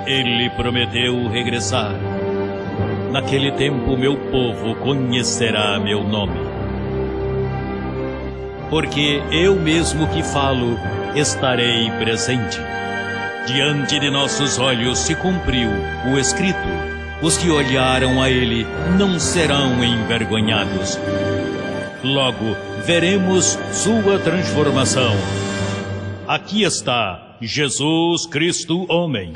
Ele prometeu regressar. Naquele tempo meu povo conhecerá meu nome. Porque eu mesmo que falo, estarei presente. Diante de nossos olhos se cumpriu o escrito. Os que olharam a ele não serão envergonhados. Logo veremos sua transformação. Aqui está Jesus Cristo homem.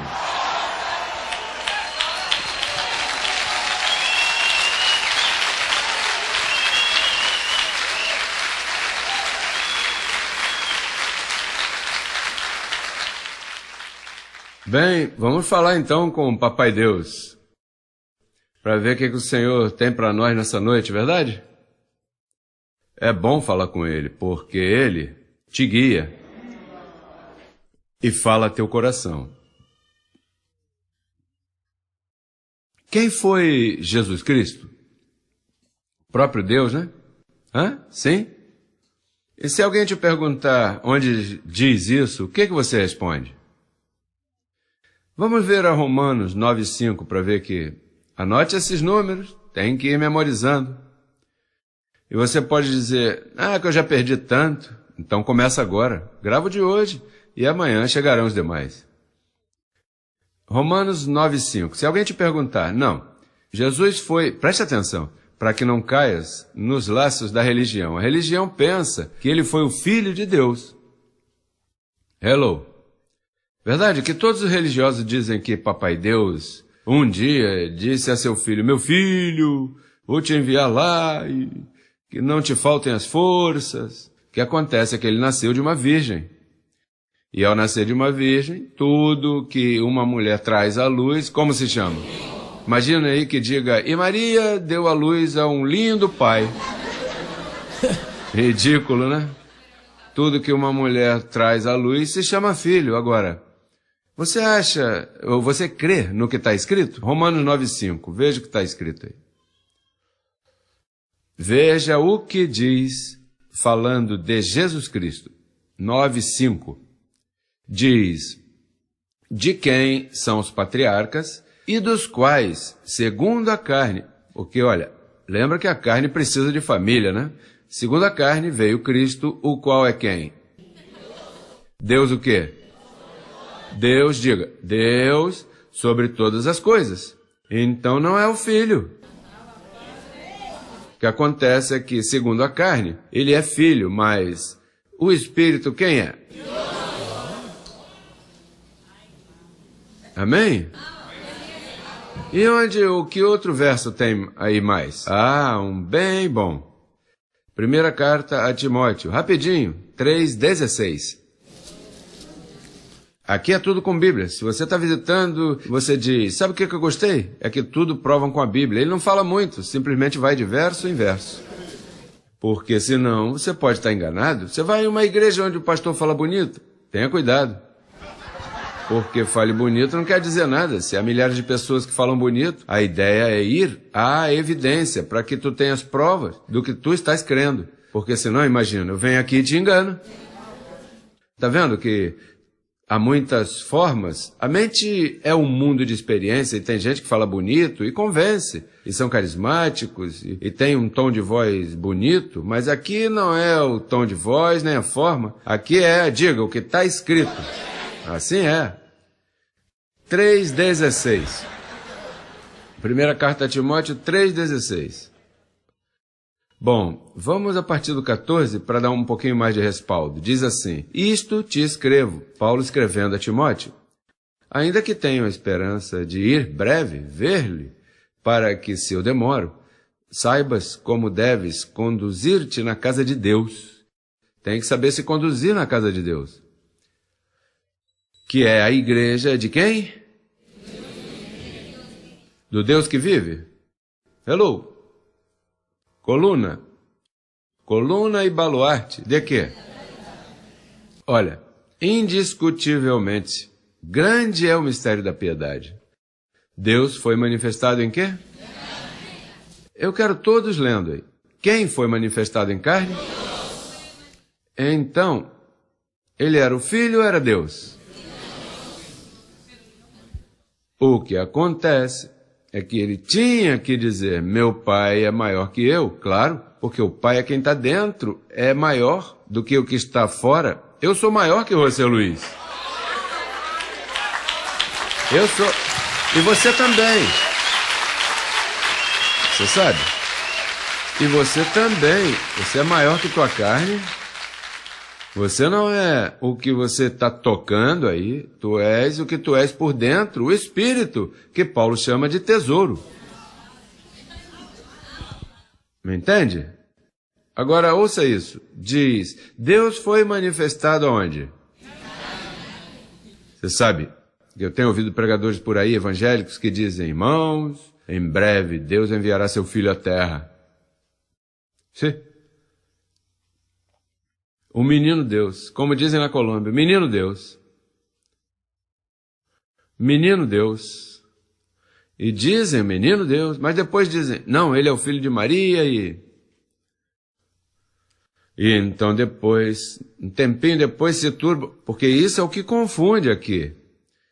Bem, vamos falar então com o Papai Deus, para ver o que o Senhor tem para nós nessa noite, verdade? É bom falar com Ele, porque Ele te guia e fala a teu coração. Quem foi Jesus Cristo? O próprio Deus, né? Sim? E se alguém te perguntar onde diz isso, o que você responde? Vamos ver a Romanos 9,5 para ver que... Anote esses números, tem que ir memorizando. E você pode dizer, que eu já perdi tanto. Então começa agora, grava o de hoje e amanhã chegarão os demais. Romanos 9,5. Se alguém te perguntar, não, Jesus foi, preste atenção, para que não caias nos laços da religião. A religião pensa que ele foi o Filho de Deus. Hello. Verdade que todos os religiosos dizem que Papai Deus um dia disse a seu filho, meu filho, vou te enviar lá e que não te faltem as forças. O que acontece é que ele nasceu de uma virgem. E ao nascer de uma virgem, tudo que uma mulher traz à luz, como se chama? Imagina aí que diga, e Maria deu à luz a um lindo pai. Ridículo, né? Tudo que uma mulher traz à luz se chama filho. Agora, você acha, ou você crê no que está escrito? Romanos 9,5, veja o que está escrito aí. Veja o que diz, falando de Jesus Cristo. 9,5. Diz, de quem são os patriarcas e dos quais, segundo a carne, porque olha, lembra que a carne precisa de família, né? Segundo a carne veio Cristo, o qual é quem? Deus o quê? Deus, diga, Deus sobre todas as coisas. Então não é o Filho. O que acontece é que, segundo a carne, ele é filho, mas o Espírito quem é? Amém? E o que outro verso tem aí mais? Um bem bom. Primeira carta a Timóteo, rapidinho, 3,16. Aqui é tudo com Bíblia. Se você está visitando, você diz, sabe o que eu gostei? É que tudo provam com a Bíblia. Ele não fala muito, simplesmente vai de verso em verso. Porque senão você pode estar enganado. Você vai em uma igreja onde o pastor fala bonito, tenha cuidado. Porque fale bonito não quer dizer nada. Se há milhares de pessoas que falam bonito, a ideia é ir à evidência, para que tu tenhas provas do que tu estás crendo. Porque senão, imagina, eu venho aqui e te engano. Tá vendo que há muitas formas? A mente é um mundo de experiência e tem gente que fala bonito e convence. E são carismáticos e tem um tom de voz bonito, mas aqui não é o tom de voz nem a forma. Aqui diga, o que está escrito. Assim é. 3,16. Primeira carta a Timóteo 3,16. Bom, vamos a partir do 14 para dar um pouquinho mais de respaldo. Diz assim, isto te escrevo, Paulo escrevendo a Timóteo, ainda que tenho a esperança de ir breve, ver-lhe, para que, se eu demoro, saibas como deves conduzir-te na casa de Deus. Tem que saber se conduzir na casa de Deus. Que é a igreja de quem? Do Deus que vive? Hello? Coluna e baluarte, de quê? Olha, indiscutivelmente, grande é o mistério da piedade. Deus foi manifestado em quê? Eu quero todos lendo aí. Quem foi manifestado em carne? Então, ele era o Filho ou era Deus? O que acontece é que ele tinha que dizer, meu pai é maior que eu, claro, porque o pai é quem está dentro, é maior do que o que está fora. Eu sou maior que você, Luiz. Eu sou. E você também. Você sabe? E você também. Você é maior que tua carne. Você não é o que você está tocando aí. Tu és o que tu és por dentro, o espírito, que Paulo chama de tesouro. Me entende? Agora ouça isso. Diz, Deus foi manifestado aonde? Você sabe, eu tenho ouvido pregadores por aí, evangélicos, que dizem, irmãos, em breve Deus enviará seu filho à terra. Sim. O menino Deus, como dizem na Colômbia, menino Deus. Menino Deus. E dizem menino Deus, mas depois dizem, não, ele é o filho de Maria e então depois, um tempinho depois se turba, porque isso é o que confunde aqui.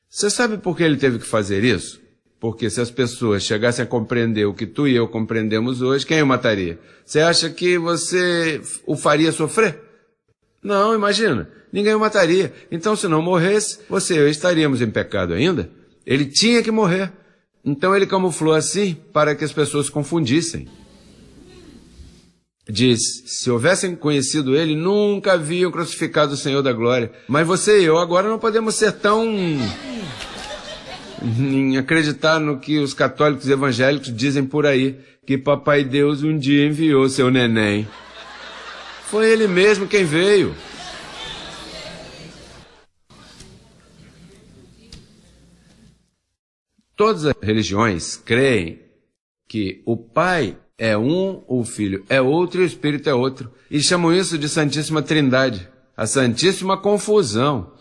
Você sabe por que ele teve que fazer isso? Porque se as pessoas chegassem a compreender o que tu e eu compreendemos hoje, quem o mataria? Você acha que você o faria sofrer? Não, imagina, ninguém o mataria. Então se não morresse, você e eu estaríamos em pecado ainda. Ele tinha que morrer. Então ele camuflou assim para que as pessoas confundissem. Diz, se houvessem conhecido ele, nunca haviam crucificado o Senhor da Glória. Mas você e eu agora não podemos ser tão em acreditar no que os católicos evangélicos dizem por aí, que Papai Deus um dia enviou seu neném. Foi ele mesmo quem veio. Todas as religiões creem que o Pai é um, o Filho é outro e o Espírito é outro. E chamam isso de Santíssima Trindade. A Santíssima Confusão.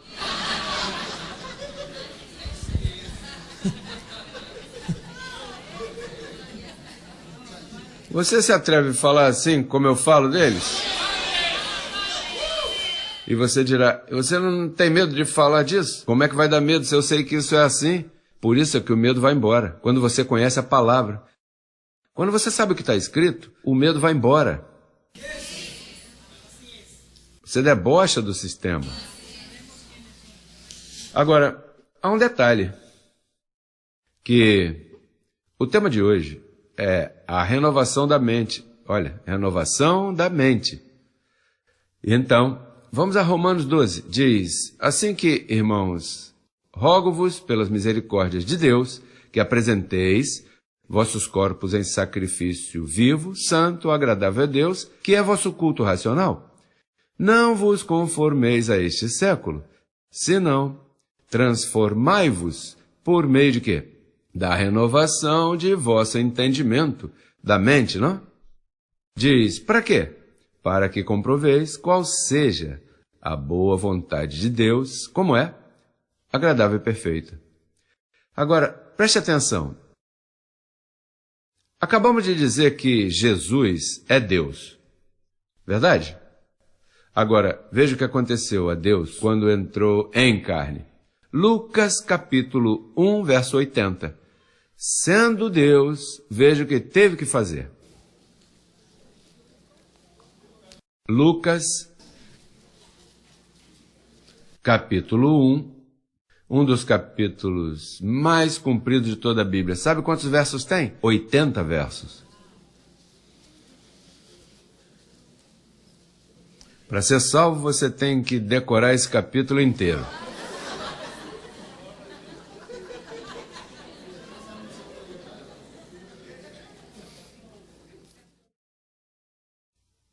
Você se atreve a falar assim, como eu falo deles? E você dirá, você não tem medo de falar disso? Como é que vai dar medo se eu sei que isso é assim? Por isso é que o medo vai embora, quando você conhece a palavra. Quando você sabe o que está escrito, o medo vai embora. Você debocha do sistema. Agora, há um detalhe, que o tema de hoje é a renovação da mente. Olha, renovação da mente. Então, vamos a Romanos 12. Diz, assim que, irmãos, rogo-vos pelas misericórdias de Deus, que apresenteis vossos corpos em sacrifício vivo, santo, agradável a Deus, que é vosso culto racional. Não vos conformeis a este século, senão transformai-vos por meio de quê? Da renovação de vosso entendimento, da mente, não? Diz, para quê? Para que comproveis qual seja a boa vontade de Deus, como é? Agradável e perfeita. Agora, preste atenção. Acabamos de dizer que Jesus é Deus. Verdade? Agora, veja o que aconteceu a Deus quando entrou em carne. Lucas capítulo 1, verso 80. Sendo Deus, veja o que teve que fazer. Lucas capítulo 1, um dos capítulos mais compridos de toda a Bíblia. Sabe quantos versos tem? 80 versos. Para ser salvo, você tem que decorar esse capítulo inteiro.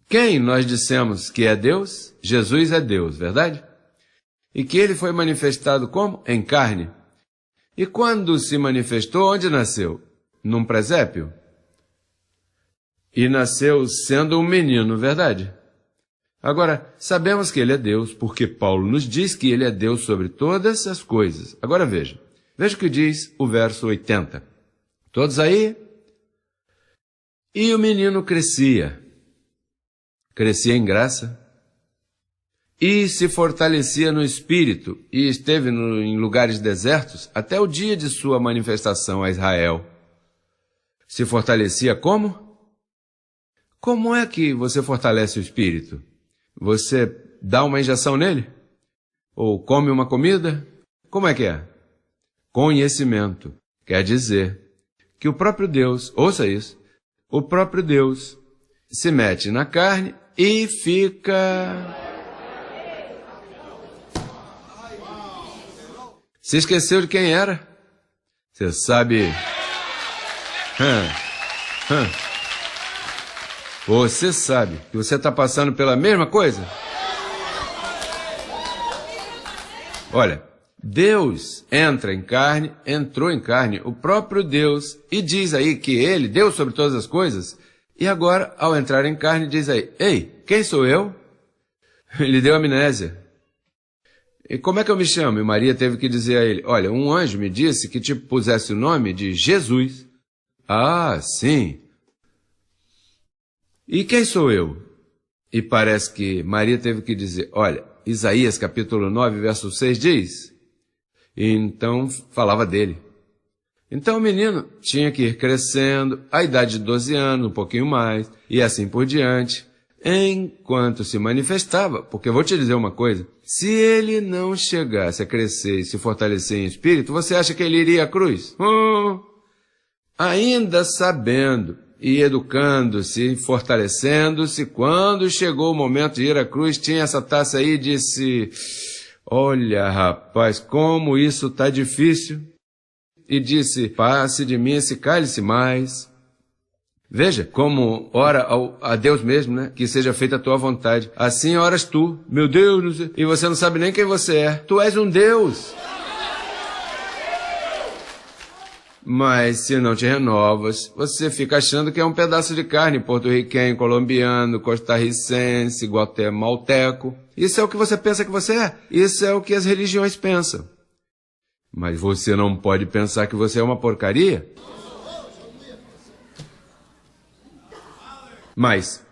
Quem nós dissemos que é Deus? Jesus é Deus, verdade? E que ele foi manifestado como? Em carne. E quando se manifestou, onde nasceu? Num presépio. E nasceu sendo um menino, verdade? Agora, sabemos que ele é Deus, porque Paulo nos diz que ele é Deus sobre todas as coisas. Agora veja. Veja o que diz o verso 80. Todos aí? E o menino crescia. Crescia em graça e se fortalecia no espírito, e esteve em lugares desertos até o dia de sua manifestação a Israel. Se fortalecia como? Como é que você fortalece o espírito? Você dá uma injeção nele? Ou come uma comida? Como é que é? Conhecimento. Quer dizer que o próprio Deus, ouça isso, o próprio Deus se mete na carne e fica... Se esqueceu de quem era? Você sabe... Você sabe que você está passando pela mesma coisa? Olha, Deus entra em carne, entrou em carne, o próprio Deus, e diz aí que Ele, Deus sobre todas as coisas, e agora, ao entrar em carne, diz aí, ei, quem sou eu? Ele deu amnésia. E como é que eu me chamo? E Maria teve que dizer a ele, olha, um anjo me disse que te pusesse o nome de Jesus. Ah, sim. E quem sou eu? E parece que Maria teve que dizer, olha, Isaías capítulo 9, verso 6 diz, e então falava dele. Então o menino tinha que ir crescendo, a idade de 12 anos, um pouquinho mais, e assim por diante, enquanto se manifestava, porque eu vou te dizer uma coisa, se ele não chegasse a crescer e se fortalecer em espírito, você acha que ele iria à cruz? Ainda sabendo e educando-se, fortalecendo-se, quando chegou o momento de ir à cruz, tinha essa taça aí e disse, olha rapaz, como isso está difícil. E disse, passe de mim esse cálice mais. Veja como ora a Deus mesmo, né? Que seja feita a tua vontade. Assim oras tu, meu Deus, e você não sabe nem quem você é. Tu és um Deus. Mas se não te renovas, você fica achando que é um pedaço de carne porto-riquenho, colombiano, costarricense, guatemalteco. Isso é o que você pensa que você é. Isso é o que as religiões pensam. Mas você não pode pensar que você é uma porcaria. Mas,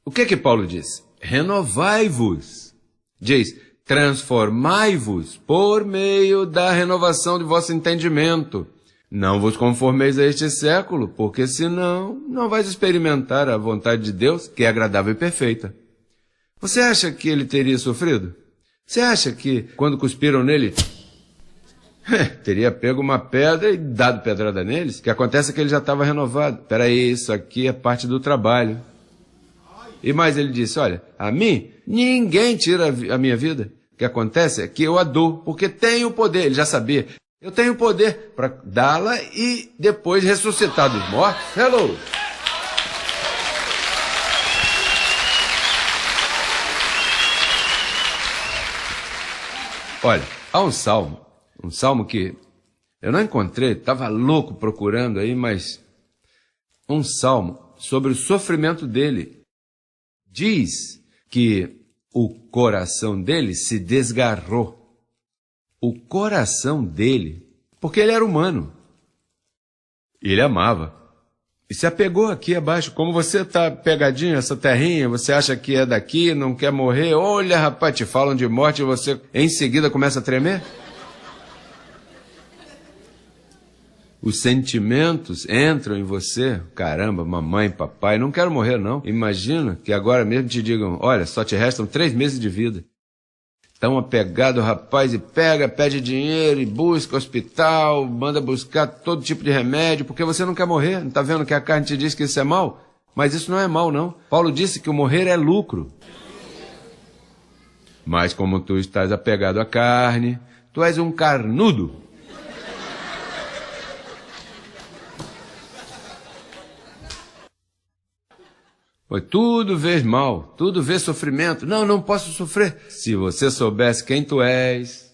o que Paulo diz? Renovai-vos. Diz, transformai-vos por meio da renovação de vosso entendimento. Não vos conformeis a este século, porque senão não vais experimentar a vontade de Deus, que é agradável e perfeita. Você acha que ele teria sofrido? Você acha que, quando cuspiram nele, teria pego uma pedra e dado pedrada neles? O que acontece é que ele já estava renovado. Peraí, isso aqui é parte do trabalho. E mais ele disse, olha, a mim, ninguém tira a minha vida. O que acontece é que eu a dou, porque tenho o poder. Ele já sabia. Eu tenho poder para dá-la e depois ressuscitar dos mortos. Hello! Olha, há um salmo que eu não encontrei, estava louco procurando aí, mas um salmo sobre o sofrimento dele. Diz que o coração dele se desgarrou. O coração dele, porque ele era humano. E ele amava. E se apegou aqui abaixo. Como você está pegadinho, essa terrinha, você acha que é daqui, não quer morrer. Olha, rapaz, te falam de morte e você em seguida começa a tremer. Os sentimentos entram em você. Caramba, mamãe, papai, não quero morrer não. Imagina que agora mesmo te digam, olha, só te restam 3 meses de vida. Tão apegado, rapaz, e pede dinheiro, e busca hospital, manda buscar todo tipo de remédio, porque você não quer morrer. Não está vendo que a carne te diz que isso é mal? Mas isso não é mal, não. Paulo disse que o morrer é lucro. Mas como tu estás apegado à carne, tu és um carnudo. Tudo vês mal, tudo vês sofrimento. Não posso sofrer. Se você soubesse quem tu és.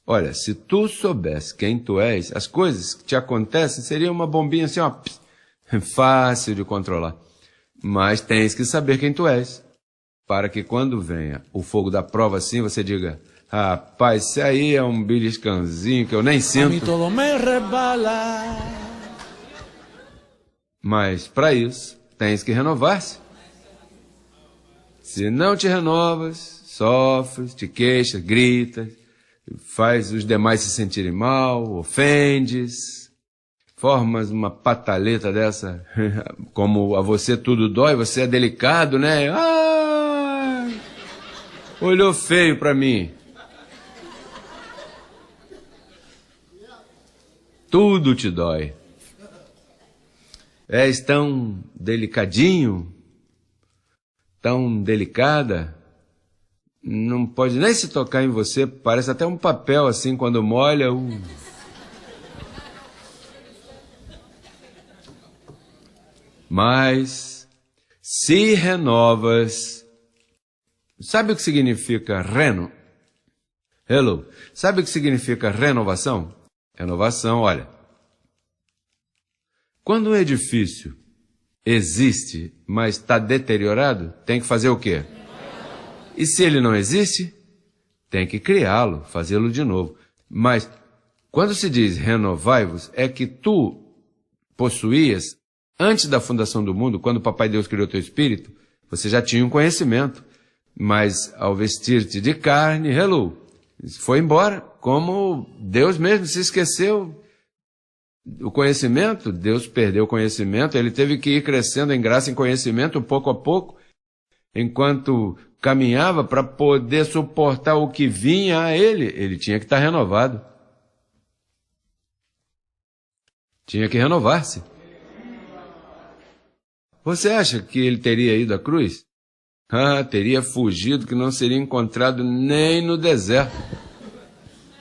Olha, se tu soubesse quem tu és, as coisas que te acontecem seriam uma bombinha assim, ó, fácil de controlar. Mas tens que saber quem tu és, para que quando venha o fogo da prova assim, você diga, rapaz, isso aí é um beliscãozinho que eu nem sinto. Mas para isso, tens que renovar-se. Se não te renovas, sofres, te queixas, gritas, faz os demais se sentirem mal, ofendes, formas uma pataleta dessa, como a você tudo dói, você é delicado, né? Ah, olhou feio pra mim. Tudo te dói. És tão delicadinho, tão delicada, não pode nem se tocar em você, parece até um papel assim quando molha. Mas se renovas, sabe o que significa Hello. Sabe o que significa renovação? Renovação, olha. Quando um edifício existe, mas está deteriorado, tem que fazer o quê? E se ele não existe, tem que criá-lo, fazê-lo de novo. Mas quando se diz renovai-vos, é que tu possuías, antes da fundação do mundo, quando o Papai Deus criou teu espírito, você já tinha um conhecimento. Mas ao vestir-te de carne, foi embora, como Deus mesmo se esqueceu. O conhecimento, Deus perdeu o conhecimento, ele teve que ir crescendo em graça e em conhecimento, pouco a pouco, enquanto caminhava para poder suportar o que vinha a ele tinha que estar renovado. Tinha que renovar-se. Você acha que ele teria ido à cruz? Teria fugido, que não seria encontrado nem no deserto.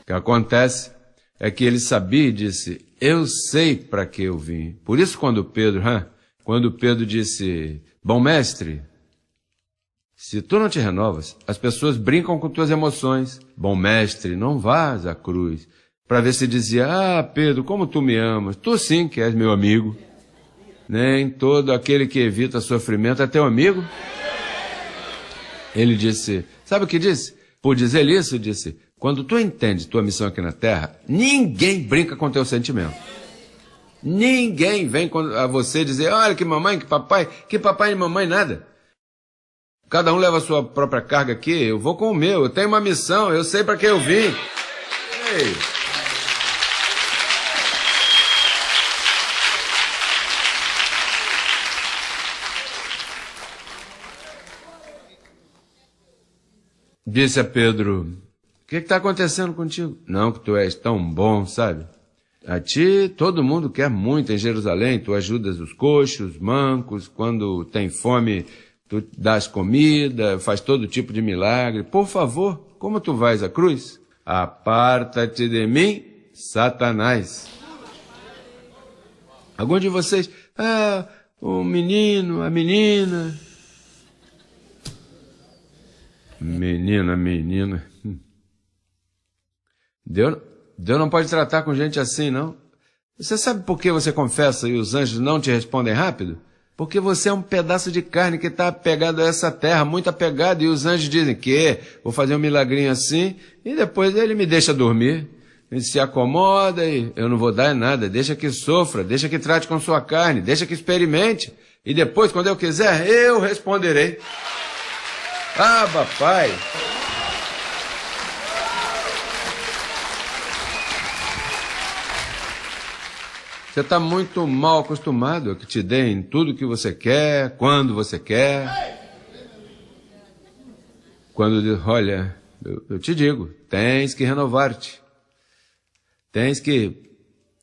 O que acontece é que ele sabia e disse, eu sei para que eu vim. Por isso quando Pedro disse, bom mestre, se tu não te renovas, as pessoas brincam com tuas emoções. Bom mestre, não vás à cruz. Para ver se dizia, Pedro, como tu me amas. Tu sim que és meu amigo. Nem todo aquele que evita sofrimento é teu amigo. Ele disse, sabe o que disse? Por dizer isso, disse, quando tu entende tua missão aqui na Terra, ninguém brinca com teu sentimento. Ninguém vem a você dizer, olha que mamãe, que papai e mamãe, nada. Cada um leva a sua própria carga aqui, eu vou com o meu, eu tenho uma missão, eu sei para que eu vim. Ei. Disse a Pedro, o que está acontecendo contigo? Não, que tu és tão bom, sabe? A ti todo mundo quer muito em Jerusalém, tu ajudas os coxos, mancos, quando tem fome tu dás comida, faz todo tipo de milagre. Por favor, como tu vais à cruz? Aparta-te de mim, Satanás. Algum de vocês, o menino, a menina... Menina. Deus não pode tratar com gente assim, não. Você sabe por que você confessa e os anjos não te respondem rápido? Porque você é um pedaço de carne que está apegado a essa terra, muito apegado, e os anjos dizem que vou fazer um milagrinho assim, e depois ele me deixa dormir. Ele se acomoda e eu não vou dar nada, deixa que sofra, deixa que trate com sua carne, deixa que experimente, e depois, quando eu quiser, eu responderei. Papai. Você está muito mal acostumado a que te deem tudo o que você quer, quando você quer. Quando, olha, eu te digo, tens que renovar-te. Tens que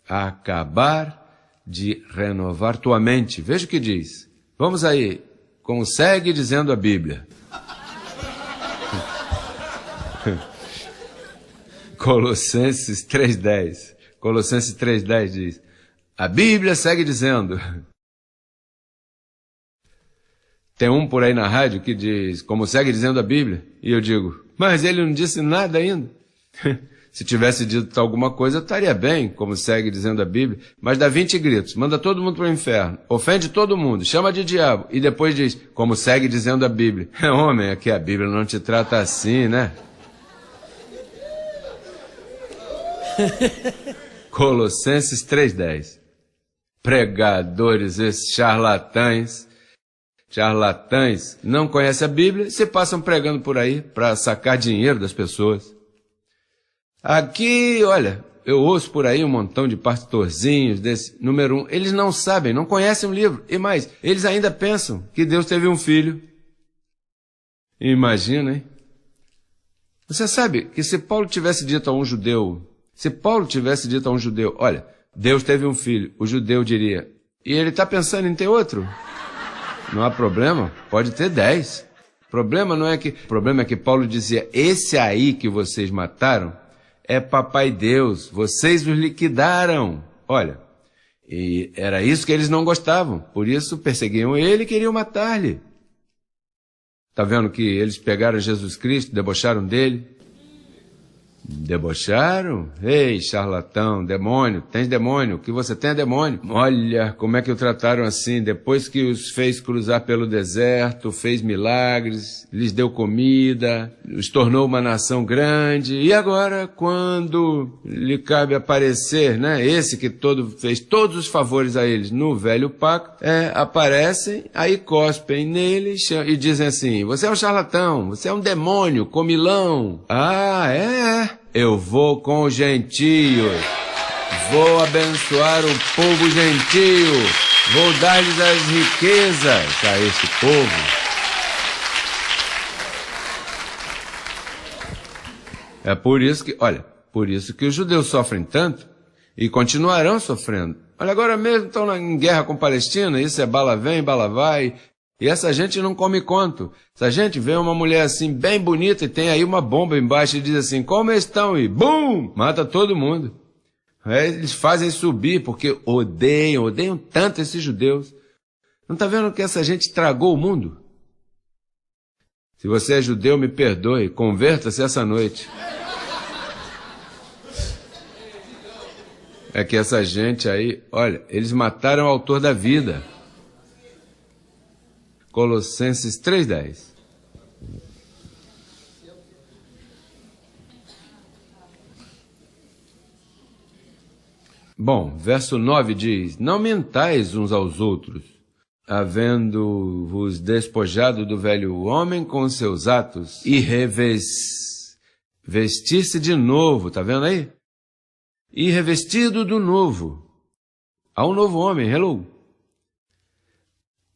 acabar de renovar tua mente. Veja o que diz. Vamos aí, como segue dizendo a Bíblia. Colossenses 3:10. Colossenses 3:10 diz, a Bíblia segue dizendo. Tem um por aí na rádio que diz, como segue dizendo a Bíblia, e eu digo, mas ele não disse nada ainda. Se tivesse dito alguma coisa, estaria bem, como segue dizendo a Bíblia, mas dá 20 gritos, manda todo mundo para o inferno, ofende todo mundo, chama de diabo, e depois diz, como segue dizendo a Bíblia. Homem, aqui a Bíblia não te trata assim, né? Colossenses 3:10. Pregadores, esses charlatães, charlatães, não conhecem a Bíblia e se passam pregando por aí para sacar dinheiro das pessoas. Aqui, olha, eu ouço por aí um montão de pastorzinhos desse, número 1, eles não sabem, não conhecem o livro, e mais, eles ainda pensam que Deus teve um filho. Imagina, hein? Você sabe que se Paulo tivesse dito a um judeu, olha, Deus teve um filho, o judeu diria, e ele está pensando em ter outro? Não há problema, pode ter 10. O problema é que Paulo dizia, esse aí que vocês mataram é papai Deus, vocês os liquidaram. Olha, e era isso que eles não gostavam, por isso perseguiam ele e queriam matar-lhe. Está vendo que eles pegaram Jesus Cristo, debocharam dele? Debocharam? Ei, charlatão, demônio, tens demônio, o que você tem é demônio. Olha como é que o trataram assim, depois que os fez cruzar pelo deserto, fez milagres, lhes deu comida, os tornou uma nação grande, e agora, quando lhe cabe aparecer, né, esse que fez todos os favores a eles no velho pacto, aparecem, aí cospem nele e dizem assim, você é um charlatão, você é um demônio, comilão. Ah, eu vou com os gentios, vou abençoar o povo gentio, vou dar-lhes as riquezas a este povo. É por isso que os judeus sofrem tanto e continuarão sofrendo. Olha, agora mesmo estão em guerra com Palestina, isso é bala vem, bala vai. E essa gente não come conto. Essa gente vê uma mulher assim, bem bonita, e tem aí uma bomba embaixo e diz assim, como estão? E bum! Mata todo mundo. Eles fazem subir, porque odeiam tanto esses judeus. Não está vendo que essa gente estragou o mundo? Se você é judeu, me perdoe, converta-se essa noite. É que essa gente aí, olha, eles mataram o autor da vida. Colossenses 3:10. Bom, verso 9 diz, não mentais uns aos outros, havendo-vos despojado do velho homem com seus atos, e vestir-se de novo, tá vendo aí? E revestido do novo. Há um novo homem, hello.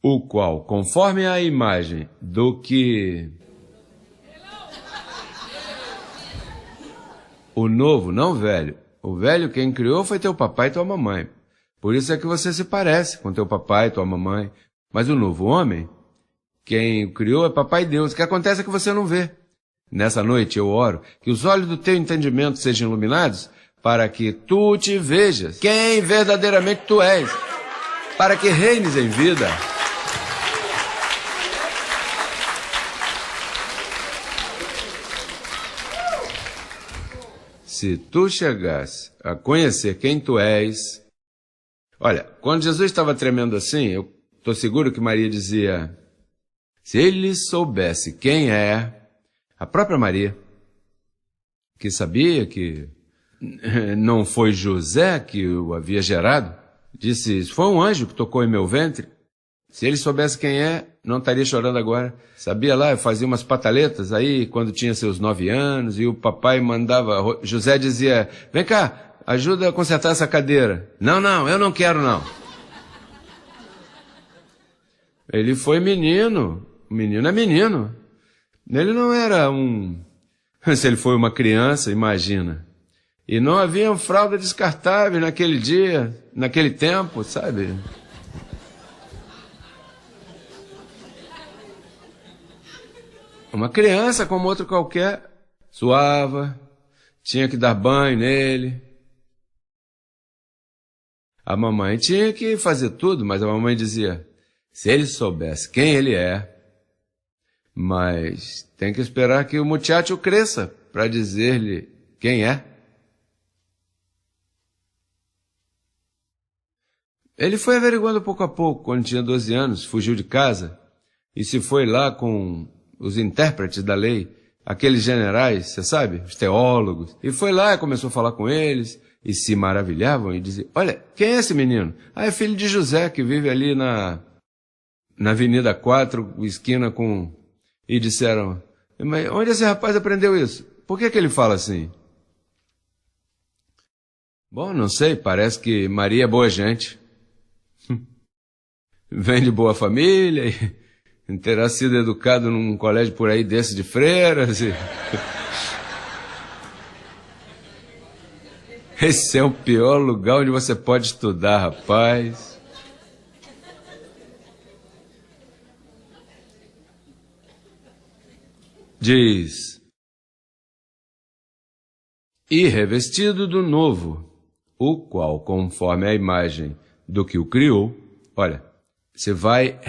O qual, conforme a imagem do que... O novo, não o velho. O velho quem criou foi teu papai e tua mamãe. Por isso é que você se parece com teu papai e tua mamãe. Mas o novo homem, quem o criou é papai Deus. O que acontece é que você não vê. Nessa noite eu oro que os olhos do teu entendimento sejam iluminados para que tu te vejas quem verdadeiramente tu és, para que reines em vida. Se tu chegasse a conhecer quem tu és... Olha, quando Jesus estava tremendo assim, eu estou seguro que Maria dizia, se ele soubesse quem é, a própria Maria, que sabia que não foi José que o havia gerado, disse, foi um anjo que tocou em meu ventre. Se ele soubesse quem é, não estaria chorando agora. Sabia lá, eu fazia umas pataletas aí, quando tinha seus 9 anos, e o papai mandava, José dizia, vem cá, ajuda a consertar essa cadeira. Não, eu não quero não. Ele foi menino, o menino é menino. Ele não era se ele foi uma criança, imagina. E não havia fralda descartável naquele dia, naquele tempo, sabe? Uma criança como outro qualquer, suava, tinha que dar banho nele. A mamãe tinha que fazer tudo, mas a mamãe dizia, se ele soubesse quem ele é, mas tem que esperar que o muchacho cresça para dizer-lhe quem é. Ele foi averiguando pouco a pouco, quando tinha 12 anos, fugiu de casa e se foi lá com os intérpretes da lei, aqueles generais, você sabe, os teólogos, e foi lá e começou a falar com eles, e se maravilhavam e diziam, olha, quem é esse menino? Ah, é filho de José, que vive ali na Avenida 4, esquina com... E disseram, mas onde esse rapaz aprendeu isso? Por que ele fala assim? Bom, não sei, parece que Maria é boa gente. Vem de boa família e terá sido educado num colégio por aí desse de freiras. Esse é o pior lugar onde você pode estudar, rapaz. Diz, e revestido do novo, o qual, conforme a imagem do que o criou, olha, você vai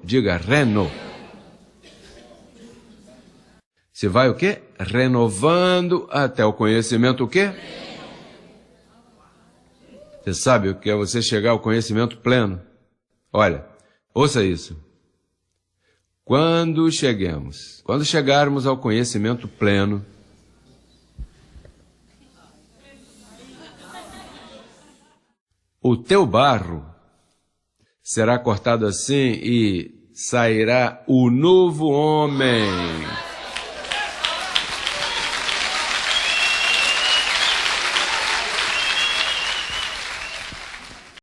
diga reno. Você vai o quê? Renovando até o conhecimento o quê? Você sabe o que é você chegar ao conhecimento pleno? Olha, ouça isso. Quando chegarmos ao conhecimento pleno, o teu barro será cortado assim e sairá o novo homem.